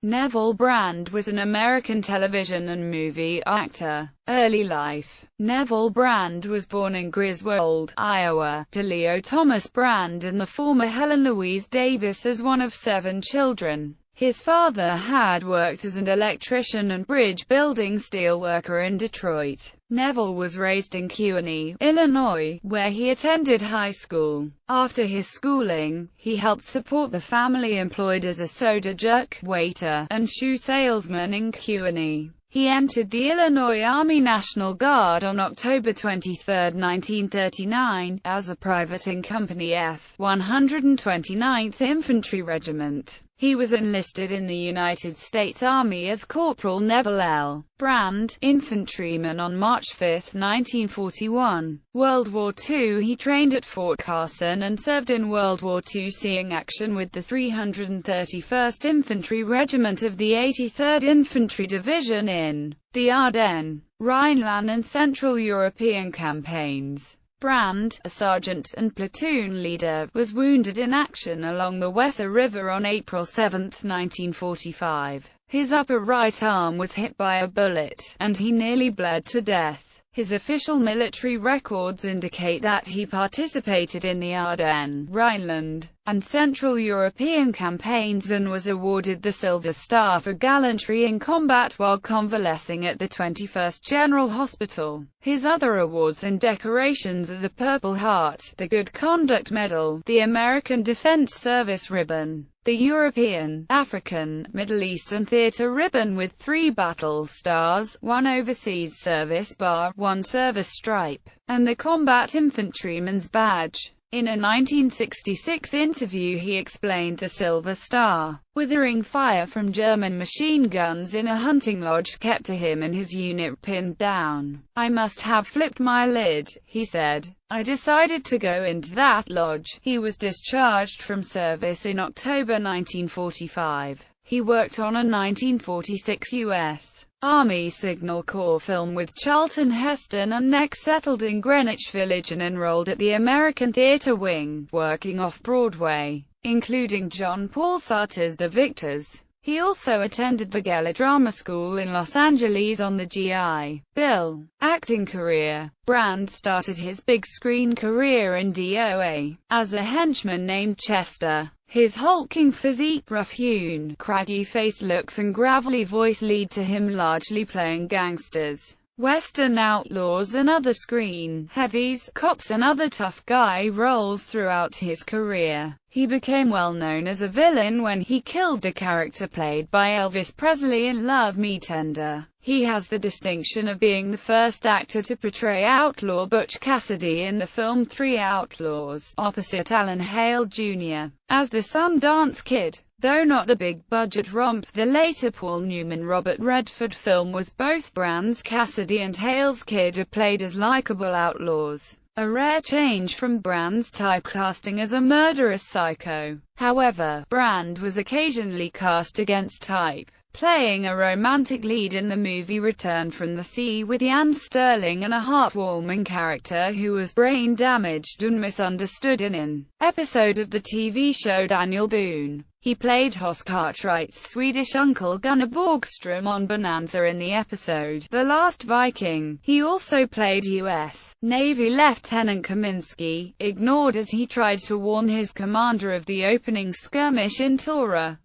Neville Brand was an American television and movie actor. Early life. Neville Brand was born in Griswold, Iowa, to Leo Thomas Brand and the former Helen Louise Davis as one of 7 children. His father had worked as an electrician and bridge-building steelworker in Detroit. Neville was raised in Kewanee, Illinois, where he attended high school. After his schooling, he helped support the family employed as a soda jerk, waiter, and shoe salesman in Kewanee. He entered the Illinois Army National Guard on October 23, 1939, as a private in Company F, 129th Infantry Regiment. He was enlisted in the United States Army as Corporal Neville L. Brand, infantryman on March 5, 1941. World War II. He trained at Fort Carson and served in World War II, seeing action with the 331st Infantry Regiment of the 83rd Infantry Division in the Ardennes, Rhineland and Central European campaigns. Brand, a sergeant and platoon leader, was wounded in action along the Weser River on April 7, 1945. His upper right arm was hit by a bullet, and he nearly bled to death. His official military records indicate that he participated in the Ardennes, Rhineland, and Central European campaigns and was awarded the Silver Star for gallantry in combat while convalescing at the 21st General Hospital. His other awards and decorations are the Purple Heart, the Good Conduct Medal, the American Defense Service Ribbon, the European, African, Middle East and Theater Ribbon with 3 battle stars, 1 Overseas Service Bar, 1 Service Stripe, and the Combat Infantryman's Badge. In a 1966 interview he explained the Silver Star, withering fire from German machine guns in a hunting lodge kept to him and his unit pinned down. "I must have flipped my lid," he said. "I decided to go into that lodge." He was discharged from service in October 1945. He worked on a 1946 U.S. Army Signal Corps film with Charlton Heston and next settled in Greenwich Village and enrolled at the American Theatre Wing, working off-Broadway, including John Paul Sartre's The Victors. He also attended the Geller Drama School in Los Angeles on the G.I. Bill. Acting career. Brand started his big-screen career in DOA, as a henchman named Chester. His hulking physique, rough-hewn, craggy-faced looks and gravelly voice lead to him largely playing gangsters, Western outlaws and other screen heavies, cops and other tough guy roles throughout his career. He became well known as a villain when he killed the character played by Elvis Presley in Love Me Tender. He has the distinction of being the first actor to portray outlaw Butch Cassidy in the film Three Outlaws, opposite Alan Hale Jr. as the Sundance Kid. Though not the big-budget romp, the later Paul Newman-Robert Redford film was both Brand's Cassidy and Hale's Kid are played as likable outlaws, a rare change from Brand's typecasting as a murderous psycho. However, Brand was occasionally cast against type, playing a romantic lead in the movie Return from the Sea with Jan Sterling and a heartwarming character who was brain-damaged and misunderstood in an episode of the TV show Daniel Boone. He played Hoss Cartwright's Swedish uncle Gunnar Borgström on Bonanza in the episode The Last Viking. He also played U.S. Navy Lieutenant Kaminsky, ignored as he tried to warn his commander of the opening skirmish in Tora.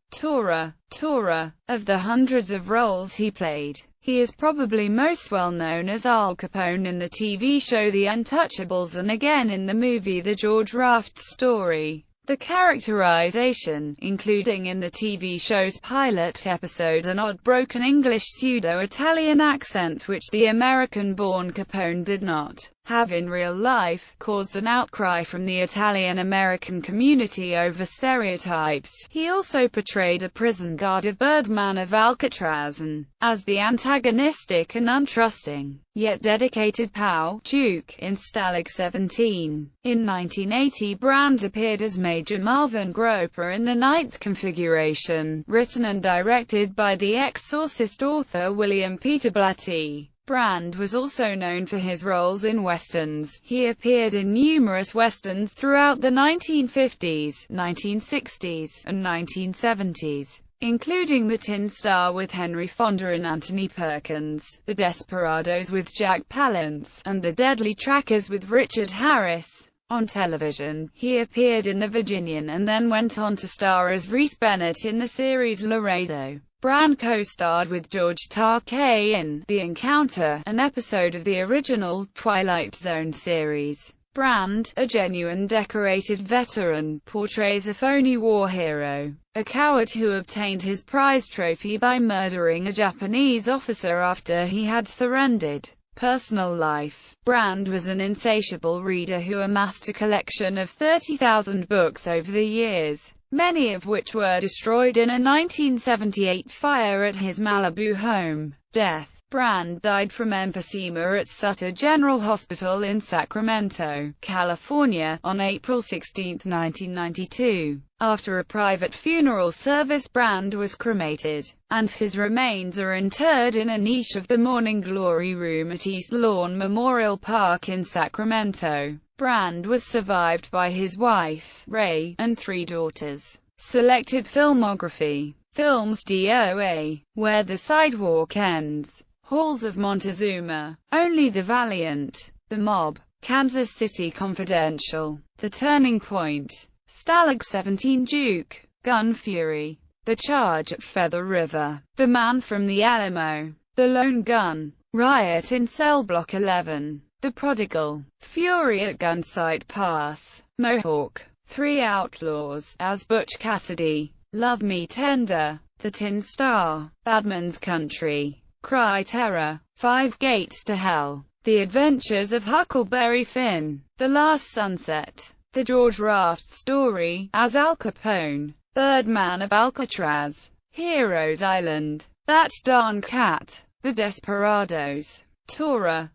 Of the hundreds of roles he played, he is probably most well known as Al Capone in the TV show The Untouchables and again in the movie The George Raft Story. The characterization, including in the TV show's pilot episode an odd broken English pseudo-Italian accent which the American-born Capone did not have in real life, caused an outcry from the Italian-American community over stereotypes. He also portrayed a prison guard of Birdman of Alcatraz and, as the antagonistic and untrusting, yet dedicated POW Duke in Stalag 17. In 1980 Brand appeared as Major Marvin Groper in The Ninth Configuration, written and directed by The Exorcist author William Peter Blatty. Brand was also known for his roles in westerns. He appeared in numerous westerns throughout the 1950s, 1960s, and 1970s. including The Tin Star with Henry Fonda and Anthony Perkins, The Desperados with Jack Palance, and The Deadly Trackers with Richard Harris. On television, he appeared in The Virginian and then went on to star as Reese Bennett in the series Laredo. Brand co-starred with George Takei in The Encounter, an episode of the original Twilight Zone series. Brand, a genuine decorated veteran, portrays a phony war hero, a coward who obtained his prize trophy by murdering a Japanese officer after he had surrendered. Personal life. Brand was an insatiable reader who amassed a collection of 30,000 books over the years, many of which were destroyed in a 1978 fire at his Malibu home. Death. Brand died from emphysema at Sutter General Hospital in Sacramento, California, on April 16, 1992. After a private funeral service, Brand was cremated, and his remains are interred in a niche of the Morning Glory Room at East Lawn Memorial Park in Sacramento. Brand was survived by his wife, Ray, and 3 daughters. Selected filmography. Films: DOA, Where the Sidewalk Ends, Halls of Montezuma, Only the Valiant, The Mob, Kansas City Confidential, The Turning Point, Stalag 17 Duke, Gun Fury, The Charge at Feather River, The Man from the Alamo, The Lone Gun, Riot in Cell Block 11, The Prodigal, Fury at Gunsight Pass, Mohawk, 3 Outlaws, As Butch Cassidy, Love Me Tender, The Tin Star, Badman's Country, Cry Terror, 5 Gates to Hell, The Adventures of Huckleberry Finn, The Last Sunset, The George Raft Story, as Al Capone, Birdman of Alcatraz, Heroes Island, That Darn Cat, The Desperados, Tora,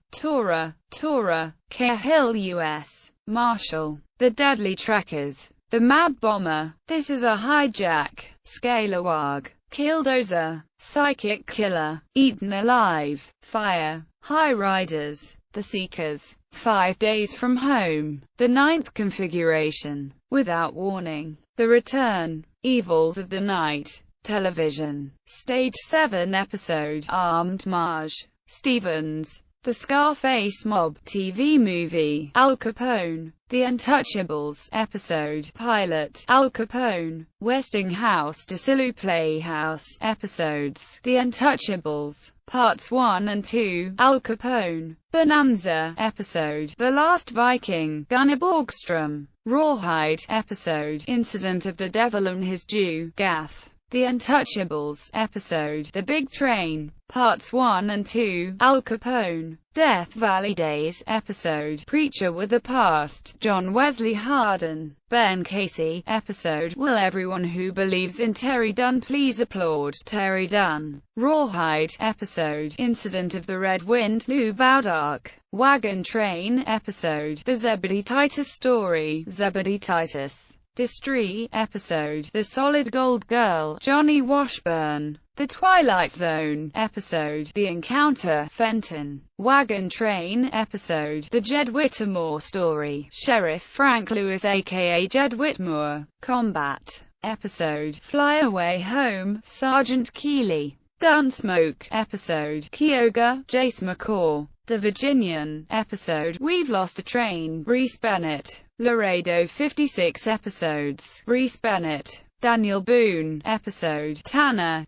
Cahill U.S. Marshall, The Deadly Trackers, The Mad Bomber, This Is a Hijack, Scalawag, Killdozer, Psychic Killer, Eaten Alive, Fire, High Riders, The Seekers, 5 Days from Home, The Ninth Configuration, Without Warning, The Return, Evils of the Night, Television, Stage 7 episode, Armed Marge, Stevens, The Scarface Mob, TV movie, Al Capone, The Untouchables, episode, pilot, Al Capone, Westinghouse DeSilu Playhouse, episodes, The Untouchables, Parts 1 and 2, Al Capone, Bonanza, episode, The Last Viking, Gunnar Borgstrom, Rawhide, episode, Incident of the Devil and His Jew, Gaff, The Untouchables, episode, The Big Train, Parts 1 and 2, Al Capone, Death Valley Days, episode, Preacher with a Past, John Wesley Hardin, Ben Casey, episode, Will Everyone Who Believes in Terry Dunn Please Applaud Terry Dunn, Rawhide, episode, Incident of the Red Wind, Lou Bowdark, Wagon Train, episode, The Zebedee Titus Story, Zebedee Titus, Distry, episode, The Solid Gold Girl, Johnny Washburn, The Twilight Zone, episode, The Encounter, Fenton, Wagon Train, episode, The Jed Whittemore Story, Sheriff Frank Lewis aka Jed Whitmore, Combat, episode, Fly Away Home, Sergeant Keeley, Gunsmoke, episode, Kyoga, Jace McCaw, The Virginian, episode, We've Lost a Train, Reese Bennett, Laredo 56 episodes, Reese Bennett, Daniel Boone, episode, Tanner,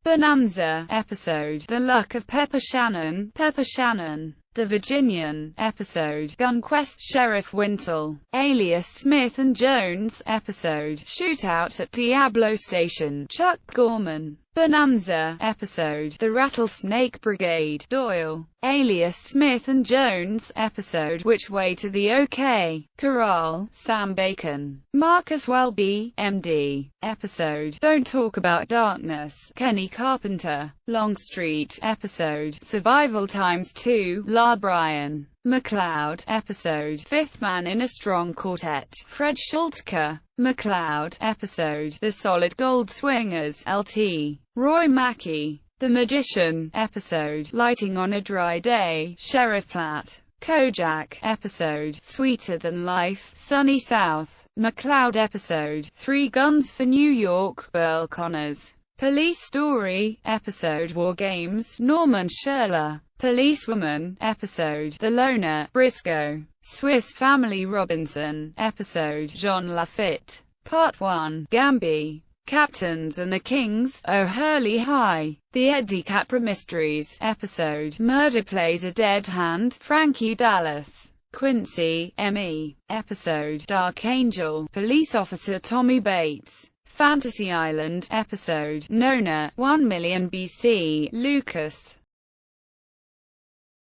Bonanza, episode, The Luck of Pepper Shannon, The Virginian, episode, Gunquest, Sheriff Wintle, Alias Smith and Jones, episode, Shootout at Diablo Station, Chuck Gorman, Bonanza, episode, The Rattlesnake Brigade, Doyle, Alias Smith and Jones, episode, Which Way to the OK, Corral, Sam Bacon, Marcus Welby, MD, episode, Don't Talk About Darkness, Kenny Carpenter, Longstreet, episode, Survival Times 2, La Bryan, McLeod, episode, Fifth Man in a Strong Quartet, Fred Schultke, McLeod, episode, The Solid Gold Swingers, LT, Roy Mackey, The Magician, episode, Lighting on a Dry Day, Sheriff Platt, Kojak, episode, Sweeter Than Life, Sunny South, McCloud episode, 3 Guns for New York, Burl Connors. Police Story episode, War Games, Norman Scherler. Policewoman episode, The Loner, Briscoe. Swiss Family Robinson episode, John Lafitte. Part 1, Gamby. Captains and the Kings, Oh Hurley High. The Eddie Capra Mysteries episode, Murder Plays a Dead Hand, Frankie Dallas. Quincy, M.E. episode, Dark Angel. Police Officer Tommy Bates. Fantasy Island episode, Nona, 1 million BC, Lucas.